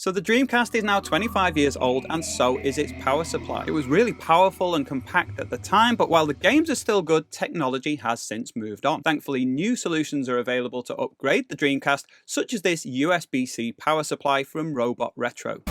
So the Dreamcast is now 25 years old, and so is its power supply. It was really powerful and compact at the time, but while the games are still good, technology has since moved on. Thankfully, new solutions are available to upgrade the Dreamcast, such as this USB-C power supply from Robot Retro.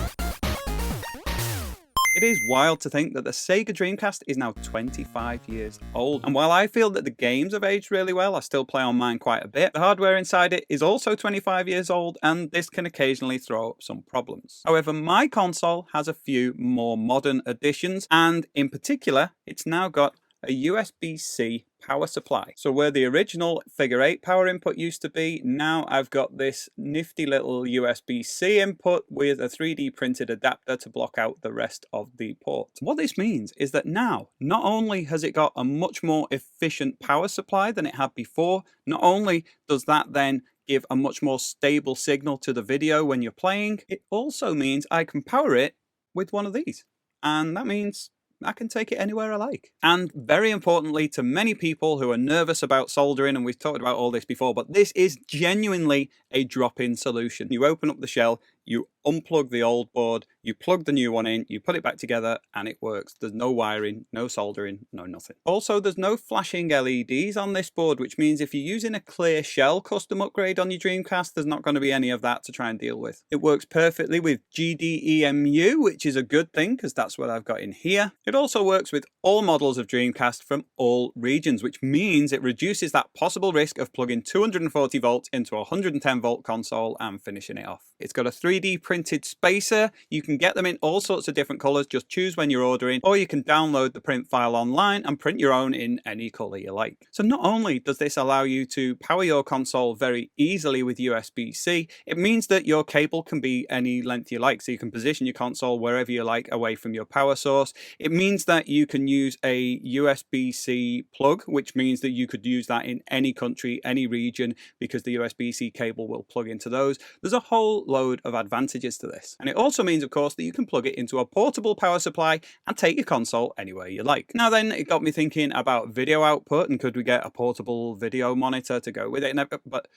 It is wild to think that the Sega Dreamcast is now 25 years old, and while I feel that the games have aged really well, I still play on mine quite a bit, the hardware inside it is also 25 years old, and this can occasionally throw up some problems. However, my console has a few more modern additions, and in particular, it's now got a USB-C power supply. So where the original figure 8 power input used to be, now I've got this nifty little USB-C input with a 3D printed adapter to block out the rest of the port. What this means is that now, not only has it got a much more efficient power supply than it had before, not only does that then give a much more stable signal to the video when you're playing, it also means I can power it with one of these. And that means I can take it anywhere I like. And very importantly, to many people who are nervous about soldering, and we've talked about all this before, but this is genuinely a drop-in solution. You open up the shell, you unplug the old board, you plug the new one in, you put it back together, and it works. There's no wiring, no soldering, no nothing. Also, there's no flashing LEDs on this board, which means if you're using a clear shell custom upgrade on your Dreamcast, there's not going to be any of that to try and deal with. It works perfectly with GDEMU, which is a good thing because that's what I've got in here. It also works with all models of Dreamcast from all regions, which means it reduces that possible risk of plugging 240 volts into a 110 volt console and finishing it off. It's got a 3D printed spacer. You can get them in all sorts of different colors. Just choose when you're ordering, or you can download the print file online and print your own in any color you like. So not only does this allow you to power your console very easily with USB-C, it means that your cable can be any length you like. So you can position your console wherever you like away from your power source. It means that you can use a USB-C plug, which means that you could use that in any country, any region, because the USB-C cable will plug into those. There's a whole load of advantages to this. And it also means, of course, that you can plug it into a portable power supply and take your console anywhere you like. Now then, it got me thinking about video output, and could we get a portable video monitor to go with it? But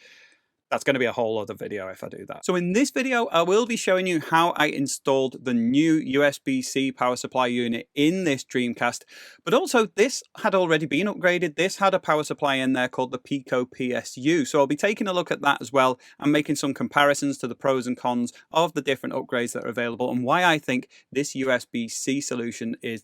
that's going to be a whole other video if I do that. So in this video, I will be showing you how I installed the new USB-C power supply unit in this Dreamcast, but also this had already been upgraded. This had a power supply in there called the Pico PSU. So I'll be taking a look at that as well and making some comparisons to the pros and cons of the different upgrades that are available and why I think this USB-C solution is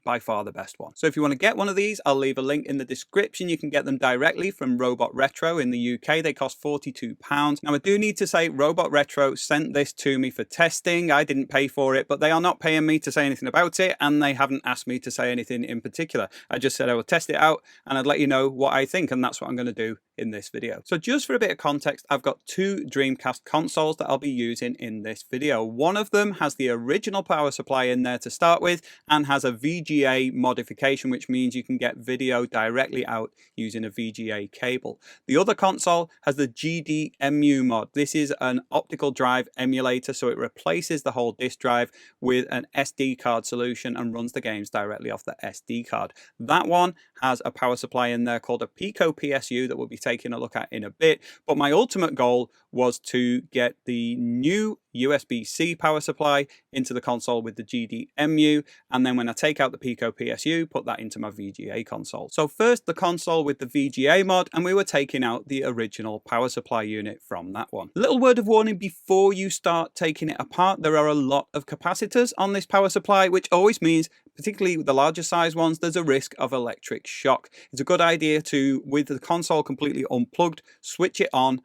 by far the best one. So if you want to get one of these, I'll leave a link in the description. You can get them directly from Robot Retro in the UK. They cost £42. Now I do need to say Robot Retro sent this to me for testing. I didn't pay for it, but they are not paying me to say anything about it, and they haven't asked me to say anything in particular. I just said I would test it out and I'd let you know what I think, and that's what I'm going to do in this video. So just for a bit of context, I've got two Dreamcast consoles that I'll be using in this video. One of them has the original power supply in there to start with and has a VGA modification, which means you can get video directly out using a VGA cable. The other console has the GDEMU mod. This is an optical drive emulator, so it replaces the whole disk drive with an SD card solution and runs the games directly off the SD card. That one has a power supply in there called a Pico PSU that we'll be taking a look at in a bit, but my ultimate goal was to get the new USB-C power supply into the console with the GDEMU, and then when I take out the Pico PSU, put that into my VGA console. So first the console with the VGA mod, and we were taking out the original power supply unit from that one. A little word of warning before you start taking it apart: there are a lot of capacitors on this power supply, which always means, particularly with the larger size ones, there's a risk of electric shock. It's a good idea to, with the console completely unplugged, switch it on,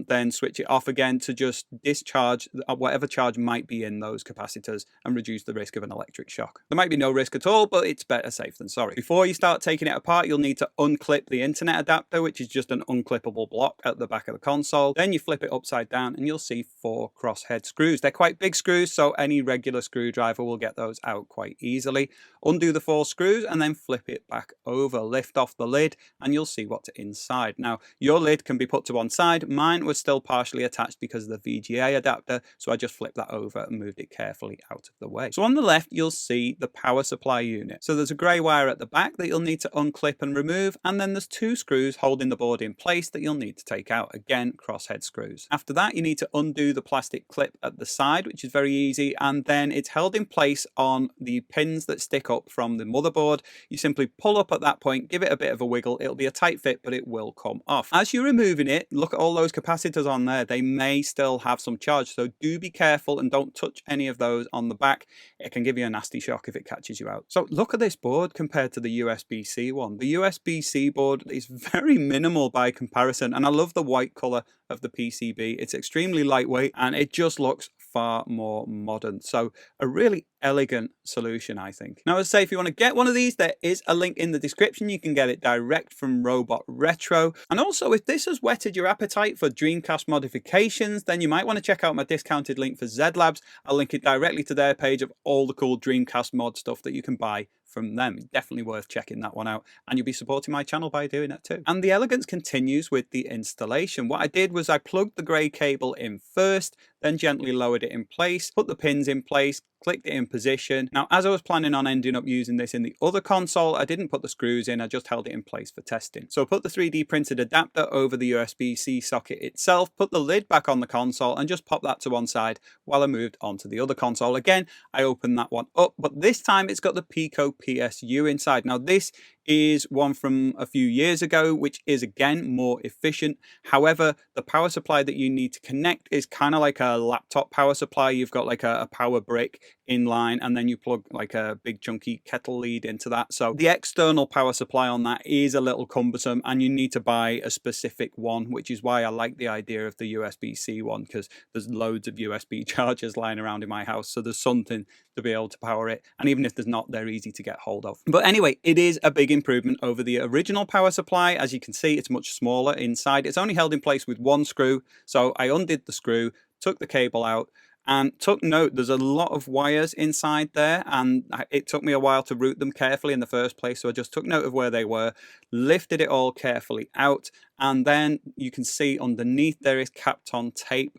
then switch it off again to just discharge whatever charge might be in those capacitors and reduce the risk of an electric shock. There might be no risk at all, but it's better safe than sorry. Before you start taking it apart, you'll need to unclip the internet adapter, which is just an unclippable block at the back of the console. Then you flip it upside down and you'll see 4 crosshead screws. They're quite big screws, so any regular screwdriver will get those out quite easily. Undo the 4 screws and then flip it back over. Lift off the lid and you'll see what's inside. Now, your lid can be put to one side. side, mine was still partially attached because of the VGA adapter, so I just flipped that over and moved it carefully out of the way. So on the left, you'll see the power supply unit. So there's a grey wire at the back that you'll need to unclip and remove, and then there's 2 screws holding the board in place that you'll need to take out. Again, crosshead screws. After that, you need to undo the plastic clip at the side, which is very easy, and then it's held in place on the pins that stick up from the motherboard. You simply pull up at that point, give it a bit of a wiggle. It'll be a tight fit, but it will come off. As you're removing it, look at all those capacitors on there. They may still have some charge, so do be careful and don't touch any of those on the back. It can give you a nasty shock if it catches you out. So look at this board compared to the USB-C one. The USB-C board is very minimal by comparison, and I love the white color of the PCB. It's extremely lightweight and it just looks far more modern. So a really elegant solution, I think. Now, as I say, if you want to get one of these, there is a link in the description. You can get it direct from Robot Retro. And also, if this has whetted your appetite for Dreamcast modifications, then you might want to check out my discounted link for Z Labs. I'll link it directly to their page of all the cool Dreamcast mod stuff that you can buy from them. Definitely worth checking that one out, and you'll be supporting my channel by doing it too. And the elegance continues with the installation. What I did was I plugged the grey cable in first, then gently lowered it in place, put the pins in place, clicked it in position. Now, as I was planning on ending up using this in the other console, I didn't put the screws in, I just held it in place for testing. So I put the 3D printed adapter over the USB-C socket itself, put the lid back on the console, and just popped that to one side while I moved on to the other console. Again, I opened that one up, but this time it's got the Pico PSU inside. Now, this is one from a few years ago, which is again more efficient. However, the power supply that you need to connect is kind of like a laptop power supply. You've got like a power brick in line, and then you plug like a big chunky kettle lead into that. So the external power supply on that is a little cumbersome, and you need to buy a specific one, which is why I like the idea of the USB-C one, because there's loads of USB chargers lying around in my house, so there's something to be able to power it, and even if there's not, they're easy to get hold of. But anyway, it is a big improvement over the original power supply. As you can see, it's much smaller inside. It's only held in place with 1 screw, so I undid the screw, took the cable out, and took note there's a lot of wires inside there, and it took me a while to route them carefully in the first place, so I just took note of where they were, lifted it all carefully out, and then you can see underneath there is capped on tape,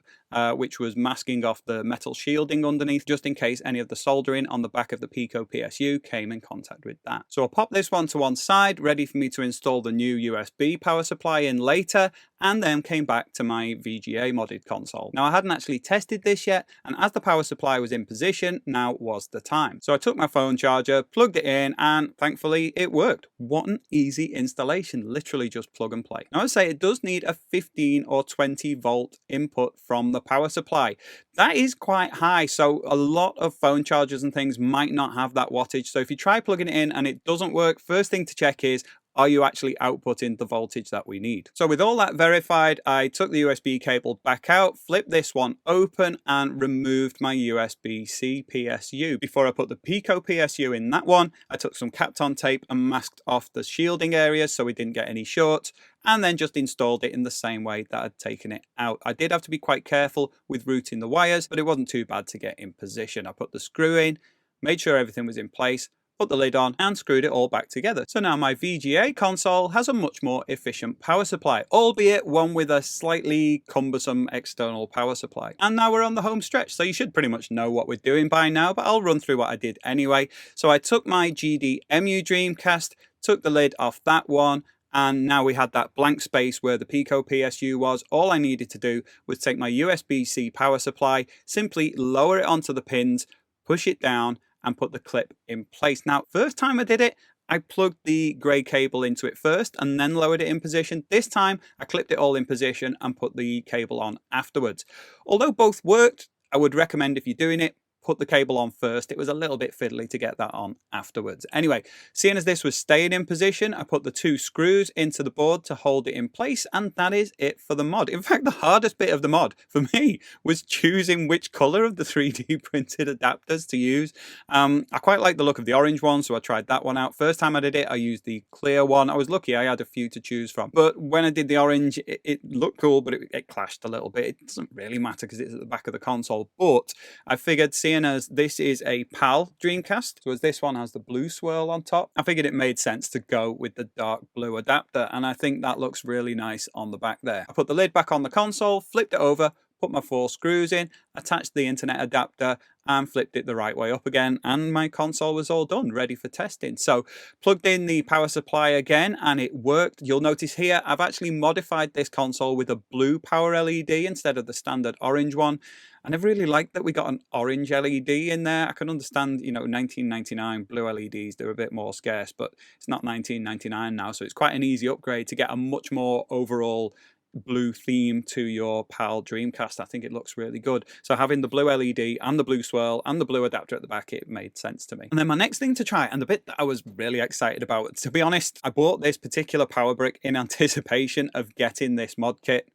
which was masking off the metal shielding underneath, just in case any of the soldering on the back of the Pico PSU came in contact with that. So I'll pop this one to one side, ready for me to install the new USB power supply in later, and then came back to my VGA modded console. Now, I hadn't actually tested this yet, and as the power supply was in position, now was the time. So I took my phone charger, plugged it in, and thankfully it worked. What an easy installation, literally just plug and play. Now, I say it does need a 15 or 20 volt input from the power supply. That is quite high, so a lot of phone chargers and things might not have that wattage. So if you try plugging it in and it doesn't work, first thing to check is, are you actually outputting the voltage that we need? So with all that verified, I took the USB cable back out, flipped this one open, and removed my USB-C PSU. Before I put the Pico PSU in that one, I took some capped on tape and masked off the shielding areas so we didn't get any shorts, and then just installed it in the same way that I'd taken it out. I did have to be quite careful with routing the wires, but it wasn't too bad to get in position. I put the screw in, made sure everything was in place, put the lid on, and screwed it all back together. So now my VGA console has a much more efficient power supply, albeit one with a slightly cumbersome external power supply. And now we're on the home stretch, so you should pretty much know what we're doing by now, but I'll run through what I did anyway. So I took my GDEMU Dreamcast, took the lid off that one, and now we had that blank space where the Pico PSU was. All I needed to do was take my USB-C power supply, simply lower it onto the pins, push it down, and put the clip in place. Now, first time I did it, I plugged the grey cable into it first and then lowered it in position. This time, I clipped it all in position and put the cable on afterwards. Although both worked, I would recommend, if you're doing it, put the cable on first. It was a little bit fiddly to get that on afterwards. Anyway, seeing as this was staying in position, I put the 2 screws into the board to hold it in place, and that is it for the mod. In fact, the hardest bit of the mod for me was choosing which color of the 3D printed adapters to use. I quite like the look of the orange one, so I tried that one out. First time I did it, I used the clear one. I was lucky, I had a few to choose from. But when I did the orange, it looked cool, but it clashed a little bit. It doesn't really matter because it's at the back of the console. But I figured, seeing seeing as this is a PAL Dreamcast, so as this one has the blue swirl on top, I figured it made sense to go with the dark blue adapter, and I think that looks really nice on the back there. I put the lid back on the console, flipped it over, put my 4 screws in, attached the internet adapter, and flipped it the right way up again, and my console was all done, ready for testing. So plugged in the power supply again, and it worked. You'll notice here I've actually modified this console with a blue power LED instead of the standard orange one. And I've really liked that we got an orange LED in there. I can understand, 1999 blue LEDs, they're a bit more scarce, but it's not 1999 now, so it's quite an easy upgrade to get a much more overall blue theme to your PAL Dreamcast. I think it looks really good. So having the blue LED and the blue swirl and the blue adapter at the back, it made sense to me. And then my next thing to try, and the bit that I was really excited about, to be honest, I bought this particular power brick in anticipation of getting this mod kit.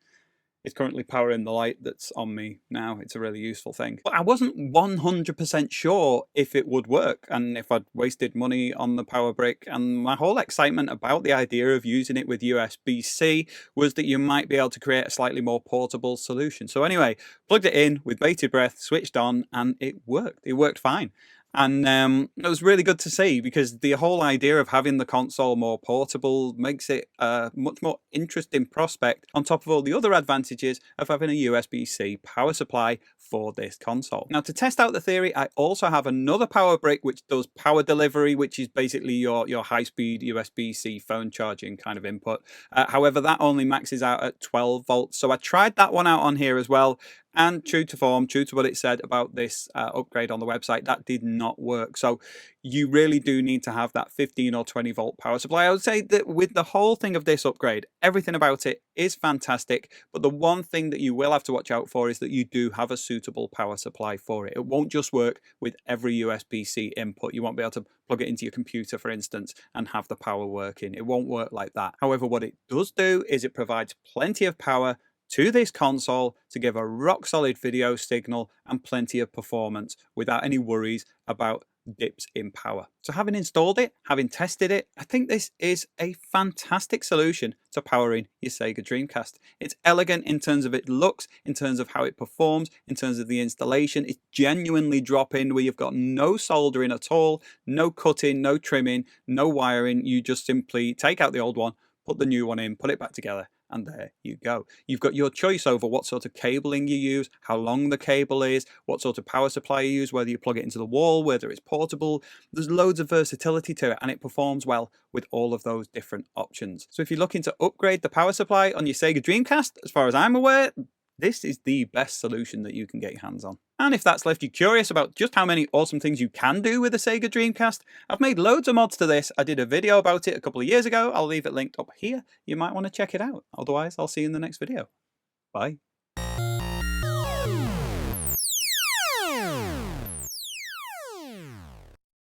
It's currently powering the light that's on me now. It's a really useful thing. But I wasn't 100% sure if it would work and if I'd wasted money on the power brick. And my whole excitement about the idea of using it with USB-C was that you might be able to create a slightly more portable solution. So anyway, plugged it in with bated breath, switched on, and it worked. It worked fine. And it was really good to see, because the whole idea of having the console more portable makes it a much more interesting prospect, on top of all the other advantages of having a USB-C power supply for this console. Now, to test out the theory, I also have another power brick which does power delivery, which is basically your high-speed USB-C phone charging kind of input. However, that only maxes out at 12 volts. So I tried that one out on here as well. And true to form, true to what it said about this upgrade on the website, that did not work. So you really do need to have that 15 or 20 volt power supply. I would say that with the whole thing of this upgrade, everything about it is fantastic. But the one thing that you will have to watch out for is that you do have a suitable power supply for it. It won't just work with every USB-C input. You won't be able to plug it into your computer, for instance, and have the power working. It won't work like that. However, what it does do is it provides plenty of power to this console to give a rock solid video signal and plenty of performance without any worries about dips in power. So having installed it, having tested it, I think this is a fantastic solution to powering your Sega Dreamcast. It's elegant in terms of its looks, in terms of how it performs, in terms of the installation. It's genuinely drop-in, where you've got no soldering at all, no cutting, no trimming, no wiring. You just simply take out the old one, put the new one in, put it back together, and there you go. You've got your choice over what sort of cabling you use, how long the cable is, what sort of power supply you use, whether you plug it into the wall, whether it's portable. There's loads of versatility to it, and it performs well with all of those different options. So if you're looking to upgrade the power supply on your Sega Dreamcast, as far as I'm aware, this is the best solution that you can get your hands on. And if that's left you curious about just how many awesome things you can do with a Sega Dreamcast, I've made loads of mods to this. I did a video about it a couple of years ago. I'll leave it linked up here. You might want to check it out. Otherwise, I'll see you in the next video. Bye.